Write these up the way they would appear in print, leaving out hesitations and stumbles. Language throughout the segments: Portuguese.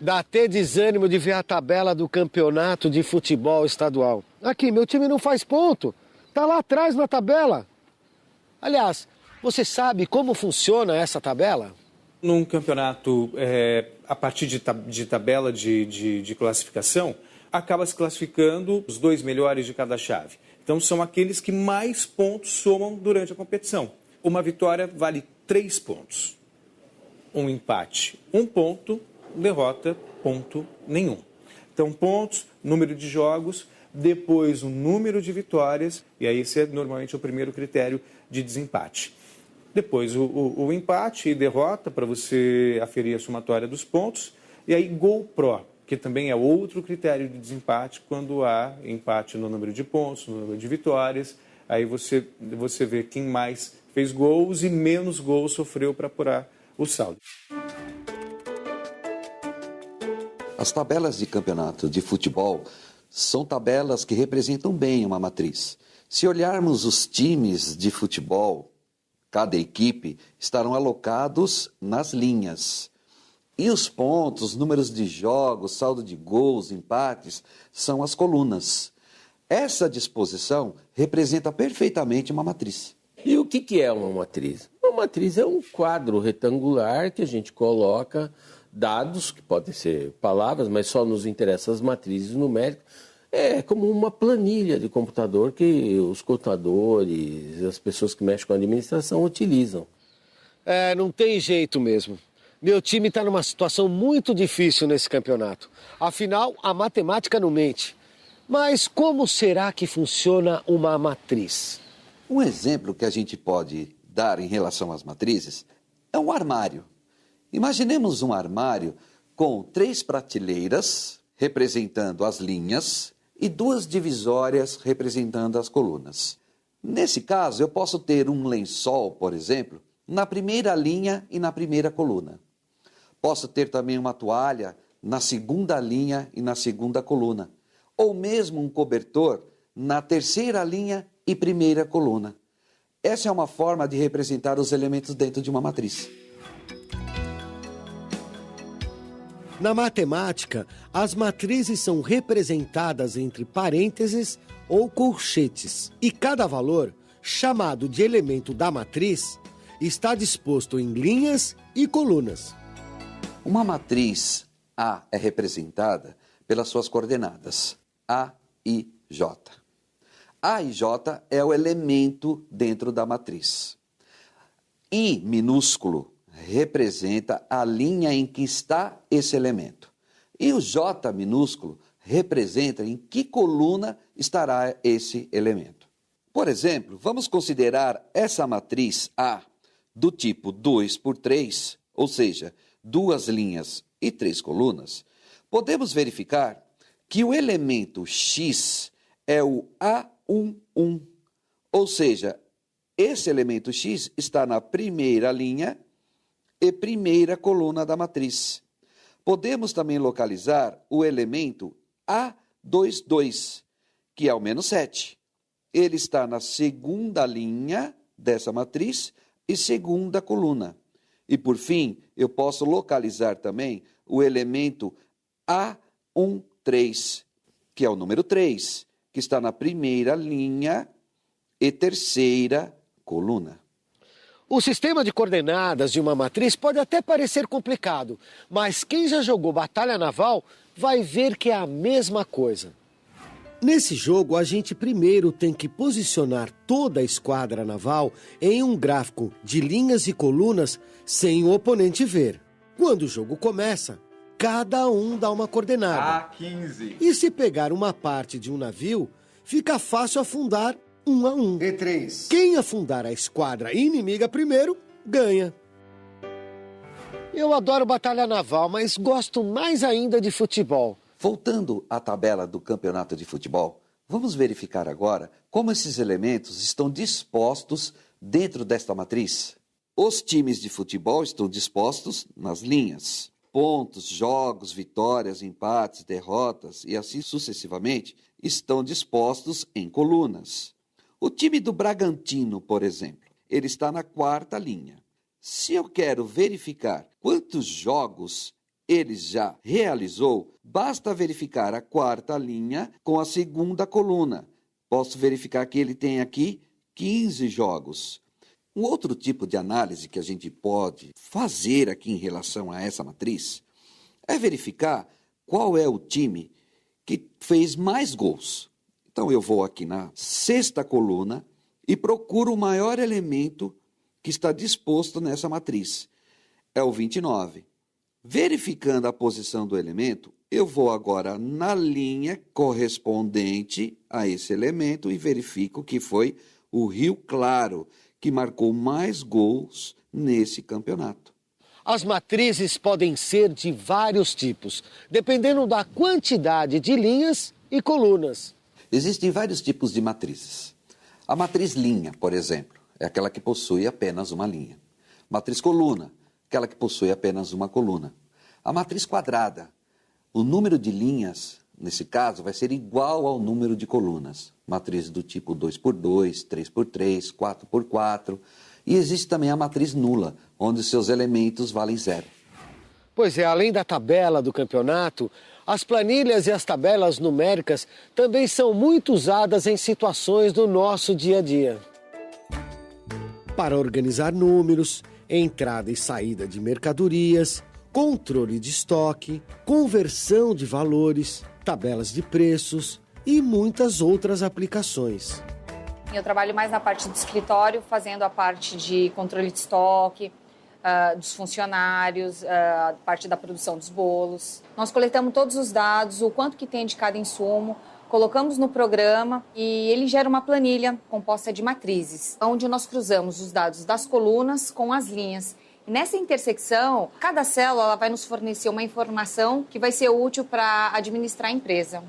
Dá até desânimo de ver a tabela do campeonato de futebol estadual. Aqui, meu time não faz ponto. Tá lá atrás na tabela. Aliás, você sabe como funciona essa tabela? Num campeonato, a partir de tabela de classificação, acaba se classificando os 2 melhores de cada chave. Então, são aqueles que mais pontos somam durante a competição. Uma vitória vale 3 pontos. Um empate, 1 ponto. Derrota, ponto nenhum. Então, pontos, número de jogos, depois o número de vitórias, e aí esse é normalmente o primeiro critério de desempate. Depois o empate e derrota, para você aferir a somatória dos pontos, e aí gol pró, que também é outro critério de desempate, quando há empate no número de pontos, no número de vitórias, aí você vê quem mais fez gols e menos gols sofreu para apurar o saldo. As tabelas de campeonato de futebol são tabelas que representam bem uma matriz. Se olharmos os times de futebol, cada equipe estarão alocados nas linhas. E os pontos, números de jogos, saldo de gols, empates, são as colunas. Essa disposição representa perfeitamente uma matriz. E o que é uma matriz? Uma matriz é um quadro retangular que a gente coloca dados, que podem ser palavras, mas só nos interessam as matrizes numéricas. É como uma planilha de computador que os contadores, as pessoas que mexem com a administração utilizam. Não tem jeito mesmo. Meu time está numa situação muito difícil nesse campeonato. Afinal, a matemática não mente. Mas como será que funciona uma matriz? Um exemplo que a gente pode dar em relação às matrizes é um armário. Imaginemos um armário com 3 prateleiras representando as linhas e 2 divisórias representando as colunas. Nesse caso, eu posso ter um lençol, por exemplo, na primeira linha e na primeira coluna. Posso ter também uma toalha na segunda linha e na segunda coluna. Ou mesmo um cobertor na terceira linha e primeira coluna. Essa é uma forma de representar os elementos dentro de uma matriz. Na matemática, as matrizes são representadas entre parênteses ou colchetes. E cada valor, chamado de elemento da matriz, está disposto em linhas e colunas. Uma matriz A é representada pelas suas coordenadas A e J. A e J é o elemento dentro da matriz. I minúsculo representa a linha em que está esse elemento. E o J minúsculo representa em que coluna estará esse elemento. Por exemplo, vamos considerar essa matriz A do tipo 2 por 3, ou seja, 2 linhas e 3 colunas. Podemos verificar que o elemento X é o A11, ou seja, esse elemento X está na primeira linha e primeira coluna da matriz. Podemos também localizar o elemento A22, que é o menos 7. Ele está na segunda linha dessa matriz e segunda coluna. E por fim, eu posso localizar também o elemento A13, que é o número 3, que está na primeira linha e terceira coluna. O sistema de coordenadas de uma matriz pode até parecer complicado, mas quem já jogou Batalha Naval vai ver que é a mesma coisa. Nesse jogo, a gente primeiro tem que posicionar toda a esquadra naval em um gráfico de linhas e colunas sem o oponente ver. Quando o jogo começa, cada um dá uma coordenada. A15. E se pegar uma parte de um navio, fica fácil afundar 1 a 1. B3. Quem afundar a esquadra inimiga primeiro, ganha. Eu adoro batalha naval, mas gosto mais ainda de futebol. Voltando à tabela do campeonato de futebol, vamos verificar agora como esses elementos estão dispostos dentro desta matriz. Os times de futebol estão dispostos nas linhas. Pontos, jogos, vitórias, empates, derrotas e assim sucessivamente estão dispostos em colunas. O time do Bragantino, por exemplo, ele está na quarta linha. Se eu quero verificar quantos jogos ele já realizou, basta verificar a quarta linha com a segunda coluna. Posso verificar que ele tem aqui 15 jogos. Um outro tipo de análise que a gente pode fazer aqui em relação a essa matriz é verificar qual é o time que fez mais gols. Então eu vou aqui na sexta coluna e procuro o maior elemento que está disposto nessa matriz. É o 29. Verificando a posição do elemento, eu vou agora na linha correspondente a esse elemento e verifico que foi o Rio Claro, que marcou mais gols nesse campeonato. As matrizes podem ser de vários tipos, dependendo da quantidade de linhas e colunas. Existem vários tipos de matrizes. A matriz linha, por exemplo, é aquela que possui apenas uma linha. Matriz coluna, aquela que possui apenas uma coluna. A matriz quadrada, o número de linhas, nesse caso, vai ser igual ao número de colunas. Matriz do tipo 2x2, 3x3, 4x4. E existe também a matriz nula, onde seus elementos valem zero. Pois é, além da tabela do campeonato, as planilhas e as tabelas numéricas também são muito usadas em situações do nosso dia a dia. Para organizar números, entrada e saída de mercadorias, controle de estoque, conversão de valores, tabelas de preços e muitas outras aplicações. Eu trabalho mais na parte do escritório, fazendo a parte de controle de estoque, dos funcionários, a parte da produção dos bolos. Nós coletamos todos os dados, o quanto que tem de cada insumo, colocamos no programa e ele gera uma planilha composta de matrizes, onde nós cruzamos os dados das colunas com as linhas. E nessa intersecção, cada célula ela vai nos fornecer uma informação que vai ser útil para administrar a empresa.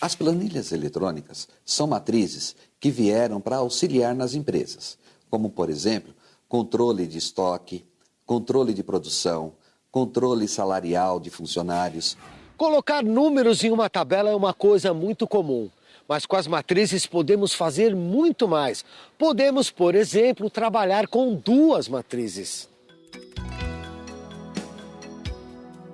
As planilhas eletrônicas são matrizes que vieram para auxiliar nas empresas, como, por exemplo, controle de estoque, controle de produção, controle salarial de funcionários. Colocar números em uma tabela é uma coisa muito comum, mas com as matrizes podemos fazer muito mais. Podemos, por exemplo, trabalhar com duas matrizes.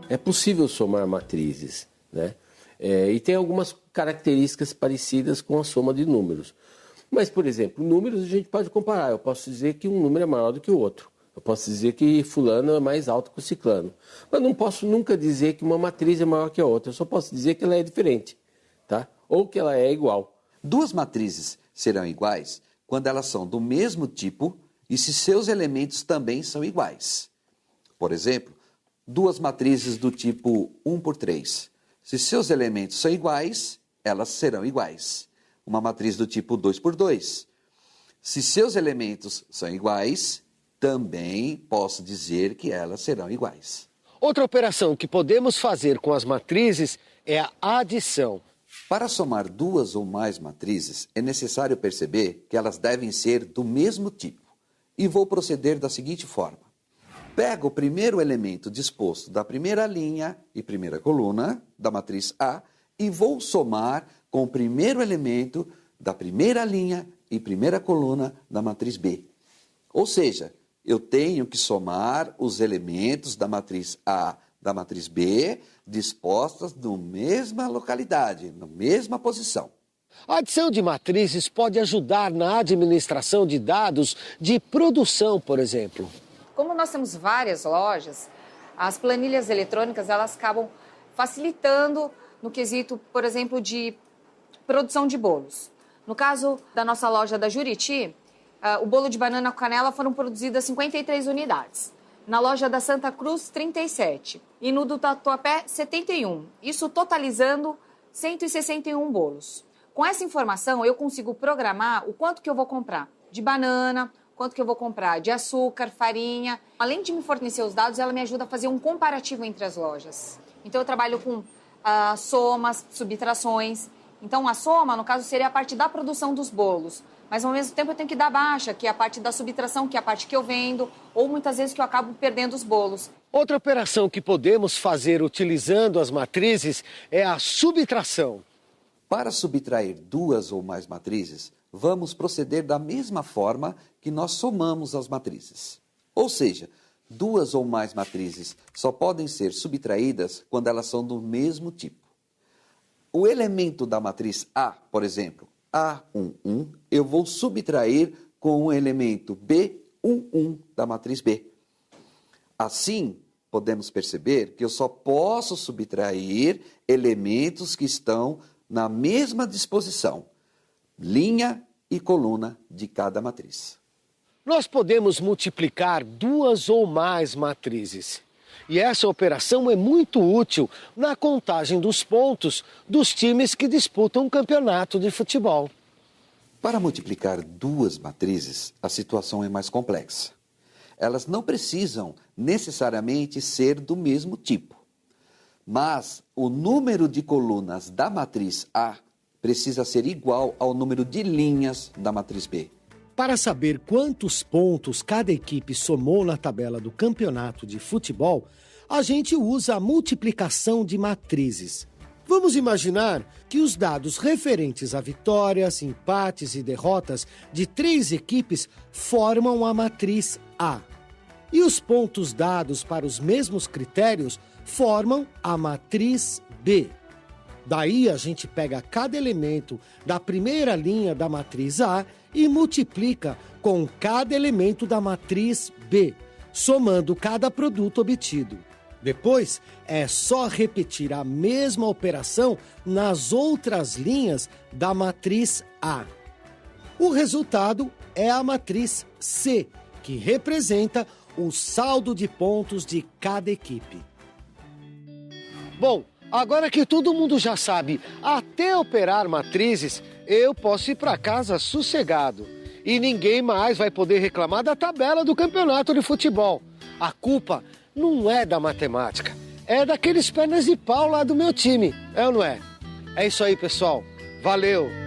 É possível somar matrizes, né? E tem algumas características parecidas com a soma de números. Mas, por exemplo, números a gente pode comparar. Eu posso dizer que um número é maior do que o outro. Eu posso dizer que fulano é mais alto que o ciclano. Mas não posso nunca dizer que uma matriz é maior que a outra. Eu só posso dizer que ela é diferente, tá? Ou que ela é igual. Duas matrizes serão iguais quando elas são do mesmo tipo e se seus elementos também são iguais. Por exemplo, duas matrizes do tipo 1x3. Se seus elementos são iguais, elas serão iguais. Uma matriz do tipo 2x2. Se seus elementos são iguais, também posso dizer que elas serão iguais. Outra operação que podemos fazer com as matrizes é a adição. Para somar duas ou mais matrizes, é necessário perceber que elas devem ser do mesmo tipo. E vou proceder da seguinte forma. Pego o primeiro elemento disposto da primeira linha e primeira coluna da matriz A e vou somar com o primeiro elemento da primeira linha e primeira coluna da matriz B. Ou seja, eu tenho que somar os elementos da matriz A da matriz B dispostas na mesma localidade, na mesma posição. A adição de matrizes pode ajudar na administração de dados de produção, por exemplo. Como nós temos várias lojas, as planilhas eletrônicas elas acabam facilitando no quesito, por exemplo, de produção de bolos. No caso da nossa loja da Juriti, o bolo de banana com canela foram produzidas 53 unidades. Na loja da Santa Cruz, 37. E no do Tatuapé, 71. Isso totalizando 161 bolos. Com essa informação, eu consigo programar o quanto que eu vou comprar de banana, quanto que eu vou comprar de açúcar, farinha. Além de me fornecer os dados, ela me ajuda a fazer um comparativo entre as lojas. Então, eu trabalho com somas, subtrações. Então, a soma, no caso, seria a parte da produção dos bolos. Mas, ao mesmo tempo, eu tenho que dar baixa, que é a parte da subtração, que é a parte que eu vendo, ou muitas vezes que eu acabo perdendo os bolos. Outra operação que podemos fazer utilizando as matrizes é a subtração. Para subtrair duas ou mais matrizes, vamos proceder da mesma forma que nós somamos as matrizes. Ou seja, Duas ou mais matrizes só podem ser subtraídas quando elas são do mesmo tipo. O elemento da matriz A, por exemplo, A11, eu vou subtrair com o elemento B11 da matriz B. Assim, podemos perceber que eu só posso subtrair elementos que estão na mesma disposição, linha e coluna de cada matriz. Nós podemos multiplicar duas ou mais matrizes. E essa operação é muito útil na contagem dos pontos dos times que disputam um campeonato de futebol. Para multiplicar duas matrizes, a situação é mais complexa. Elas não precisam necessariamente ser do mesmo tipo, mas o número de colunas da matriz A precisa ser igual ao número de linhas da matriz B. Para saber quantos pontos cada equipe somou na tabela do campeonato de futebol, a gente usa a multiplicação de matrizes. Vamos imaginar que os dados referentes a vitórias, empates e derrotas de 3 equipes formam a matriz A. E os pontos dados para os mesmos critérios formam a matriz B. Daí a gente pega cada elemento da primeira linha da matriz A e multiplica com cada elemento da matriz B, somando cada produto obtido. Depois, é só repetir a mesma operação nas outras linhas da matriz A. O resultado é a matriz C, que representa o saldo de pontos de cada equipe. Bom, agora que todo mundo já sabe até operar matrizes, eu posso ir para casa sossegado. E ninguém mais vai poder reclamar da tabela do campeonato de futebol. A culpa não é da matemática, é daqueles pernas de pau lá do meu time, é ou não é? É isso aí, pessoal. Valeu!